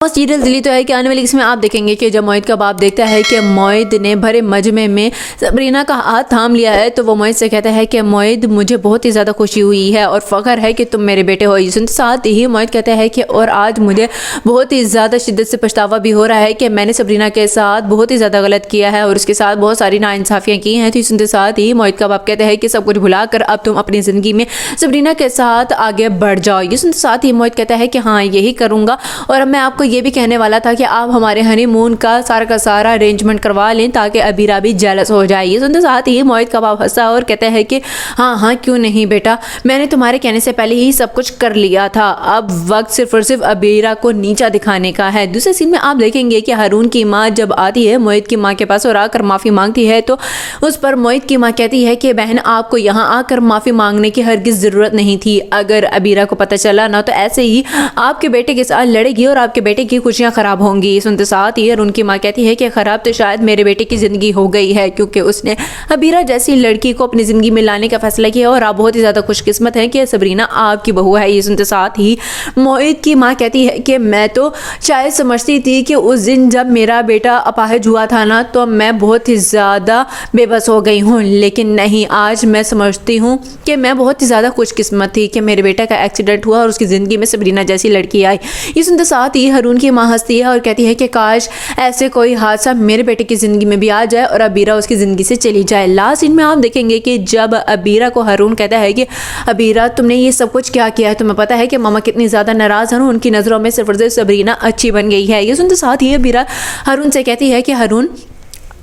Serial Delhi तो है कि आने वाली इसमें आप देखेंगे कि जब मोहित का बाप देखता है कि मोहित ने भरे मजमे में सबरीना का हाथ थाम लिया है तो वो मोहित से कहता है कि मोहित मुझे बहुत ही ज़्यादा खुशी हुई है और फ़ख्र है कि तुम मेरे बेटे हो। सुनते साथ ही मोहित कहता है कि और आज मुझे बहुत ही ज़्यादा शिद्दत से पछतावा भी हो रहा है कि मैंने सबरीना के साथ बहुत ही ज़्यादा गलत किया है और उसके साथ बहुत सारी नाइंसाफ़ियाँ की हैं। तो सुनते साथ ही मोहित का बाप कहता है कि सब कुछ भुलाकर अब तुम अपनी ज़िंदगी में सबरीना के साथ आगे बढ़ जाओ। ये सुनते साथ ही मोहित कहता है कि हाँ यही करूँगा और अब मैं आपको ये भी कहने वाला था कि आप हमारे हनीमून का सारा अरेंजमेंट करवा लें ताकि अबीरा भी जेलस हो जाए। ये सुनते साथ ही मोहित का बाप हंसा और कहता है कि हाँ हाँ क्यों नहीं बेटा, मैंने तुम्हारे कहने से पहले ही सब कुछ कर लिया था, अब वक्त सिर्फ और सिर्फ अबीरा को नीचा दिखाने का है। दूसरे सीन में आप देखेंगे कि हारून की माँ जब आती है मोहित की माँ के पास और आकर माफ़ी मांगती है तो उस पर मोहित की माँ कहती है कि बहन आपको यहाँ आकर माफ़ी मांगने की हरगिज़ ज़रूरत नहीं थी, अगर अबीरा को पता चला ना तो ऐसे ही आपके बेटे के साथ लड़ेगी और आपके बेटे की खुशियाँ ख़राब होंगी। सुनते साथ ही उनकी माँ कहती है कि ख़राब तो शायद मेरे बेटे की ज़िंदगी हो गई है क्योंकि उसने अबीरा जैसी लड़की को अपनी ज़िंदगी में लाने का फैसला किया और आप बहुत ही ज़्यादा खुशकिस्मत हैं कि सबरीना आपकी बहू है। ये सुनते साथ ही मोहित की माँ कहती है कि मैं तो शायद समझती थी कि उस दिन जब मेरा बेटा अपाहिज हुआ था ना तो मैं बहुत ही ज़्यादा बेबस हो गई हूँ, लेकिन नहीं, आज मैं समझती हूँ कि मैं बहुत ही ज़्यादा खुशकिस्मत थी कि मेरे बेटा का एक्सीडेंट हुआ और उसकी ज़िंदगी में सबरीना जैसी लड़की आई। ये सुनते साथ ही हारून की माँ हंसती है और कहती है कि काश ऐसे कोई हादसा मेरे बेटे की ज़िंदगी में भी आ जाए और अबीरा उसकी ज़िंदगी से चली जाए। लास्ट सीन में आप देखेंगे कि जब अबीरा को हारून कहता है कि अबीरा तुमने ये सब कुछ क्या किया है, तुम्हें पता है कि मामा कितनी ज़्यादा नाराज़ हैं, उनकी नज़रों में सिर्फ और सिर्फ सबरीना अच्छी बन गई है। ये सुनते साथ ही अबीरा हारून से कहती है कि हारून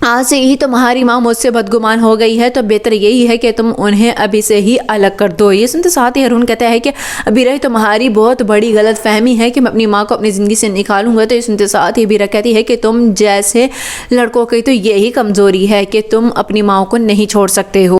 आज से ही तुम्हारी माँ मुझसे बदगुमान हो गई है तो बेहतर यही है कि तुम उन्हें अभी से ही अलग कर दो। ये सुनते साथ ही हारून कहता है कि अबीरा तुम्हारी बहुत बड़ी गलत फहमी है कि मैं अपनी माँ को अपनी ज़िंदगी से निकालूंगा। तो ये सुनते साथ ही अबीरा कहती है कि तुम जैसे लड़कों की तो यही कमज़ोरी है कि तुम अपनी माँ को नहीं छोड़ सकते हो।